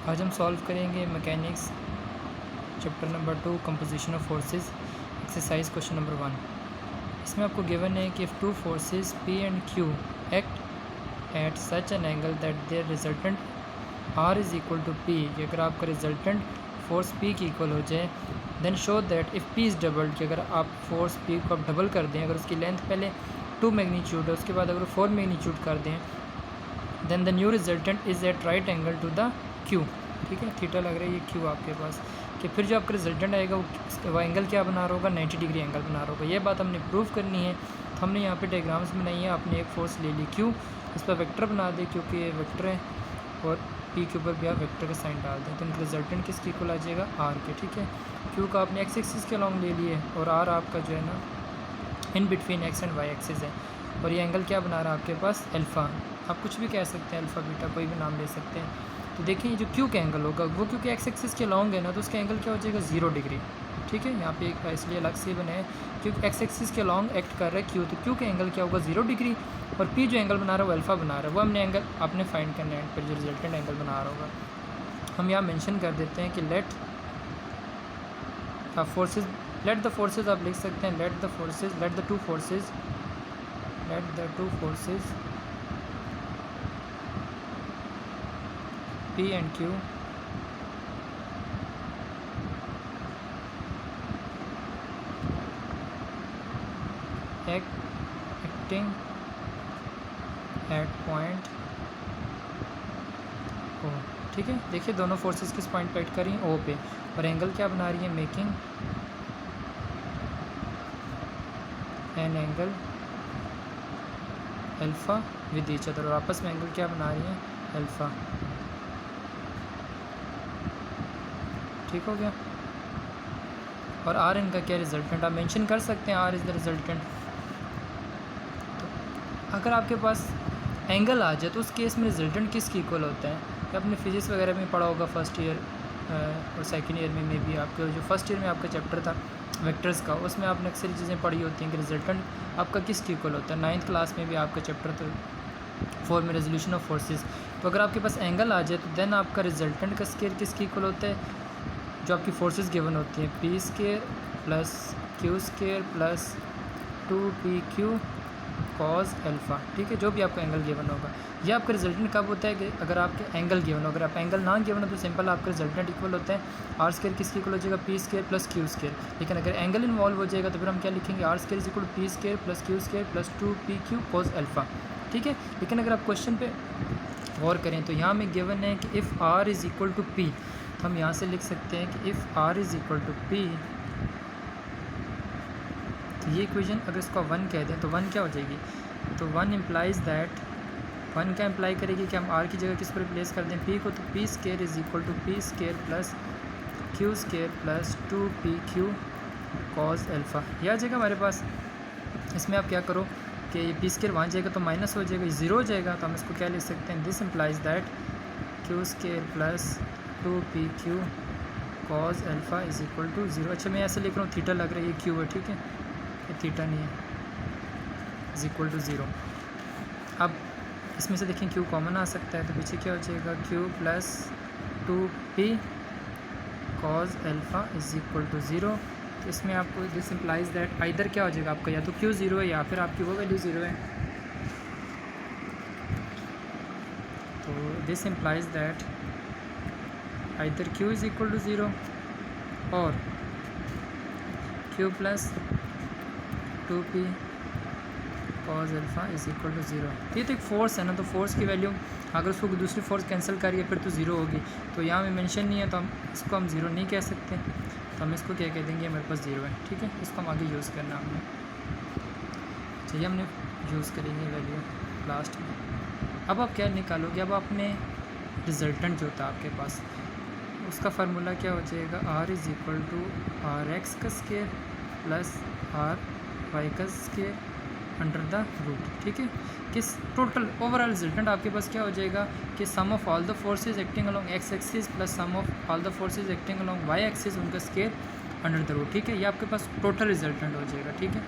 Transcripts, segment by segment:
आज हम सॉल्व करेंगे mechanics chapter number 2 composition of forces exercise question number 1। इसमें आपको गिवन है कि if two forces P and Q act at such an angle that their resultant R is equal to P, कि अगर आपका रिजल्टेंट फोर्स P की equal हो जाए, then show that if P is doubled, कि अगर आप फोर्स P को आप डबल कर दें, अगर उसकी लेंथ पहले 2 मैग्नीट्यूड है उसके बाद अगर 4 मैग्नीट्यूड कर दें, then the new resultant is at right angle to the Q। ठीक है, थीटा लग रहा है ये Q आपके पास, कि फिर जो आपका रिजल्टेंट आएगा वो एंगल क्या बना रहा होगा, 90 डिग्री एंगल बना रहा होगा। ये बात हमने प्रूव करनी है, तो हमने यहाँ पे डायग्राम्स बनाई है। आपने एक फोर्स ले ली Q, इस पर वेक्टर बना दें क्योंकि ये वेक्टर है, और P के ऊपर भी आप वेक्टर का साइन डाल दें, तो इनका रिजल्टेंट किसके इक्वल आ जाएगा, R के। ठीक है, Q का आपने एक्स एक्सिस के अलॉन्ग ले लिए और R आपका जो है ना in between X and Y axis है, और ये एंगल क्या बना रहा है आपके पास, अल्फ़ा। आप कुछ भी कह सकते हैं, अल्फ़ा बीटा कोई भी नाम ले सकते हैं। तो देखिए जो Q का एंगल होगा वो क्योंकि एक्स एक्सिस के लॉन्ग है ना, तो उसका एंगल क्या हो जाएगा, 0 डिग्री। ठीक है, यहाँ पे एक इसलिए अलग से बने हैं क्योंकि एक्स एक्सिस के लॉन्ग एक्ट कर रहा है Q, तो Q का एंगल क्या होगा, 0 डिग्री, और P जो एंगल बना रहा है वो अल्फ़ा बना रहा है, वो हमने एंगल आपने फाइंड करना है पर जो रिजल्टेंट एंगल बना रहा होगा। हम यहाँ मेंशन कर देते हैं कि लेट द फोर्सेज आप लिख सकते हैं, let the two forces P and Q acting at point O। ठीक है, देखिए दोनों फोर्सेस किस पॉइंट पे एक्ट कर रही हैं, O पे, और एंगल क्या बना रही है, making an angle alpha with each other, और आपस में एंगल क्या बना रही हैं, अल्फ़ा। ठीक हो गया, और R इनका क्या रिजल्टेंट आप मेंशन कर सकते हैं, R इज़ द रिजल्टेंट। तो अगर आपके पास एंगल आ जाए तो उस केस में रिजल्टेंट किसकी इक्वल होता है, कि आपने फिजिक्स वगैरह में पढ़ा होगा फर्स्ट ईयर और सेकंड ईयर में भी। आपके जो फर्स्ट ईयर में आपका चैप्टर था वेक्टर्स का, उसमें आपने अक्सर चीज़ें पढ़ी होती हैं कि रिजल्टेंट आपका किसकी इक्वल होता है। 9th क्लास में भी आपका चैप्टर था 4 में रेजोल्यूशन ऑफ फोर्सेस। तो अगर आपके पास एंगल आ जाए तो देन आपका रिजल्टेंट का स्केयर किसकी इक्वल होता है, जो आपकी फोर्सेस गिवन होती हैं, P square plus Q square plus 2PQ cos alpha. ठीक है, जो भी आपका एंगल गिवन होगा, ये आपका रिजल्टेंट कब होता है कि अगर आपके एंगल गिवन हो। अगर आप एंगल ना गिवन हो तो सिंपल आपका रिजल्टेंट इक्वल होता है R स्केयर किसकी इक्वल हो जाएगा, P square plus Q square. लेकिन अगर एंगल इन्वॉल्व हो जाएगा तो फिर हम क्या लिखेंगे, R square is equal to P square plus Q square plus 2PQ cos alpha. ठीक है, लेकिन अगर आप क्वेश्चन पे गौर करें तो यहाँ में गिवन है कि if R is equal to P, तो हम यहाँ से लिख सकते हैं कि if R is equal to P, तो ये इक्वेशन अगर इसका 1 कह दें तो 1 क्या हो जाएगी, तो 1 इम्प्लाइज़ दैट 1 क्या इम्प्लाई करेगी कि हम R की जगह किस पर रिप्लेस कर दें, P को, तो P square is equal to P square plus Q square plus 2PQ cos alpha. यह आ जाएगा हमारे पास। इसमें आप क्या करो कि ये P स्केयर वहाँ जाएगा तो माइनस हो जाएगा, 0 हो जाएगा, तो हम इसको क्या लिख सकते हैं, this implies that Q square plus 2PQ cos alpha is equal to 0। अच्छा मैं ऐसे लिख रहा हूँ, थीटा लग रहा है, ये Q है। ठीक है, ये थीटा नहीं है, इज़ इक्वल टू 0। अब इसमें से देखें Q कॉमन आ सकता है, तो पीछे क्या हो जाएगा, Q plus 2P cos alpha is equal to 0। तो इसमें आपको दिस इम्प्लाइज़ दैट आइदर क्या हो जाएगा आपका, या तो Q 0 है या फिर आपकी वो वैल्यू 0 है। तो this implies that either Q is equal to 0 और Q plus 2P cos alpha is equal to 0। ये तो एक फोर्स है ना, तो फोर्स की वैल्यू अगर उसको दूसरी फोर्स कैंसिल करिए फिर तो 0 होगी। तो यहाँ में मेंशन नहीं है तो हम इसको 0 नहीं कह सकते, तो हम इसको क्या कह देंगे, हमारे पास 0 है। ठीक है, इसको हम आगे यूज़ करना हमने, चाहिए हमने यूज़ करेंगे वैल्यू लास्ट में। अब आप क्या निकालोगे, अब आपने रिजल्टेंट जो था आपके पास उसका फार्मूला क्या हो जाएगा, R is equal to RX का स्केयर प्लस RY का स्केयर अंडर द रूट। ठीक है, किस टोटल ओवरऑल रिजल्टेंट आपके पास क्या हो जाएगा कि sum of all the forces acting along X axis plus sum of all the forces acting along Y axis, उनका स्केयर अंडर द रूट। ठीक है, ये आपके पास टोटल रिजल्टेंट हो जाएगा। ठीक है,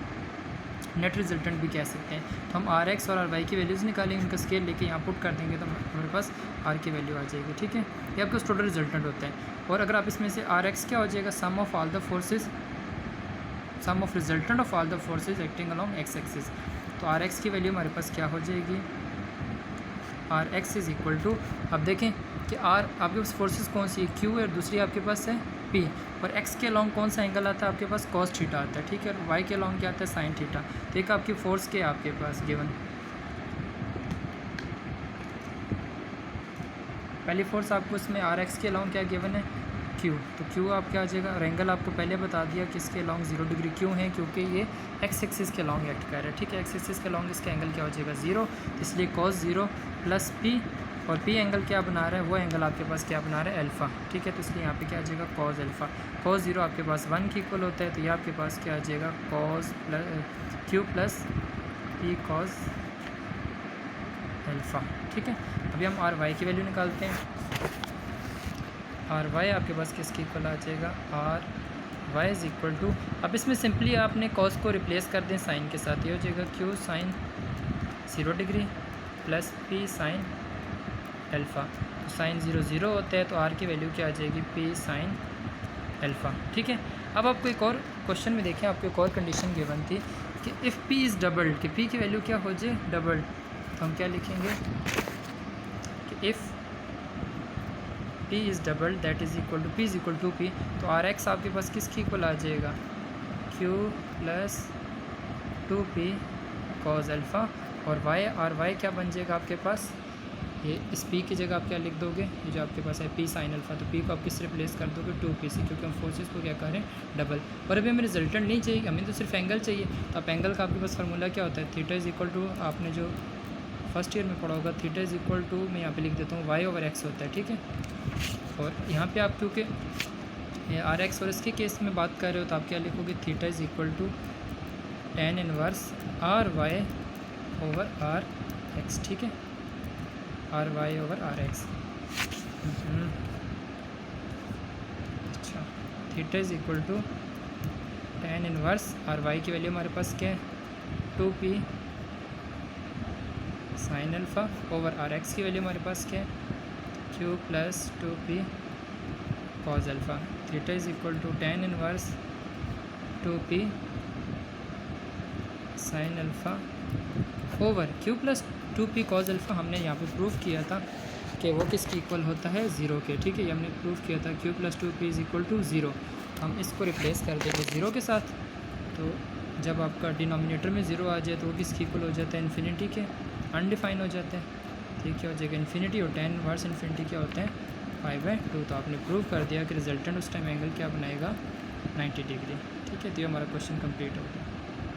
नेट रिजल्टेंट भी कह सकते हैं। तो हम आर एक्स और आर वाई की वैल्यूज़ निकालेंगे, उनका स्केल लेके यहाँ पुट कर देंगे तो हमारे पास आर की वैल्यू आ जाएगी। ठीक है, ये आपका टोटल रिजल्टेंट होता है। और अगर आप इसमें से आर एक्स क्या हो जाएगा, sum of all the forces, sum of resultant of all the forces acting along X axis. तो आर एक्स की वैल्यू हमारे पास क्या हो जाएगी, R X is equal to, अब देखें कि आर आपके पास फोर्सेस कौन सी है, क्यू है, और दूसरी आपके पास है पी, और एक्स के अलॉन्ग कौन सा एंगल आता है आपके पास, कॉस थीटा आता है। ठीक है, और वाई के अलॉन्ग क्या आता है, साइन थीटा। तो एक आपकी फोर्स के आपके पास गिवन, पहली फोर्स आपको इसमें आर एक्स के अलॉन्ग क्या गिवन है, क्यू। तो क्यू आप क्या आ जाएगा, और एंगल आपको पहले बता दिया कि इसके अलॉन्ग 0 डिग्री क्यों है, क्योंकि ये एक्स एक्सिस के अलॉन्ग एक्ट कर रहा है। ठीक है, एक्स एक्सिस के अलॉन्ग इसका एंगल क्या हो जाएगा, 0, इसलिए कॉस 0 प्लस पी, और पी एंगल क्या बना रहा है, वो एंगल आपके पास क्या बना रहा है, अल्फ़ा। ठीक है, तो इसलिए यहाँ पे क्या आ जाएगा, कॉस अल्फ़ा। कॉस 0 आपके पास 1 के इक्वल होता है, तो ये आपके पास क्या आ जाएगा, cos plus Q plus P cos alpha. ठीक है, अभी हम आर वाई की वैल्यू निकालते हैं। आर वाई आपके पास किसके इक्वल आ जाएगा, R Y is equal to, अब इसमें सिंपली आपने कॉस को रिप्लेस कर दें साइन के साथ, ये हो जाएगा Q sine 0 degree plus P sine alpha. तो साइन 0 0 होता है, तो आर की वैल्यू क्या आ जाएगी, पी साइन अल्फ़ा। ठीक है, अब आपको एक और क्वेश्चन में देखें, आपको एक और कंडीशन गिवन थी कि इफ़ पी इज़ डबल्ड, कि पी की वैल्यू क्या हो जाए, डबल्ड। तो हम क्या लिखेंगे कि if P is doubled that is equal to, P is equal to P, तो आर एक्स आपके पास किसकी इक्वल आ जाएगा, Q plus 2p cos alpha, और वाई, आर वाई क्या बन जाएगा आपके पास, ये इस पी की जगह आप क्या लिख दोगे, ये जो आपके पास है पी साइन अल्फ़ा, तो पी को आप किससे रिप्लेस कर दोगे, 2p से, क्योंकि हम फोर्सेस को क्या कर रहे हैं, डबल। और अभी हमें रिजल्टेंट नहीं चाहिए, हमें तो सिर्फ एंगल चाहिए। तो आप एंगल का आपके पास फार्मूला क्या होता है, थीटा इज़ इक्वल टू, आपने जो फर्स्ट ईयर में पढ़ा होगा, थीटा इज़ इक्वल टू, मैं यहाँ पे लिख देता हूँ, वाई ओवर एक्स होता है। ठीक है, और यहाँ पे आप क्योंकि आर एक्स और इसके केस में बात कर रहे हो, तो आप क्या लिखोगे, theta is equal to tan inverse R Y over R X. ठीक है, R Y over R X. अच्छा, theta is equal to tan inverse R Y की वैल्यू हमारे पास क्या है, 2p sine alpha, over R X की value हमारे पास क्या है, q plus 2p cos alpha. Theta is equal to tan inverse 2p sine alpha over q plus 2p cos alpha. हमने यहाँ पे प्रूव किया था कि वो किसकी इक्वल होता है, 0 के। ठीक है, ये हमने प्रूव किया था, q plus 2p is equal to 0। हम इसको रिप्लेस कर देंगे 0 के साथ, तो जब आपका डिनोमिनेटर में 0 आ जाए तो वो किसकी इक्वल हो जाता है, इन्फिनिटी के, अनडिफाइन हो जाता है। ठीक है, हो जाएगा इन्फिनिटी, और tan इनवर्स इन्फिनिटी क्या होता है, 5/2। तो आपने प्रूव कर दिया कि रिजल्टेंट उस टाइम एंगल क्या बनाएगा, 90 डिग्री। ठीक है, तो ये हमारा क्वेश्चन कंप्लीट हो गया।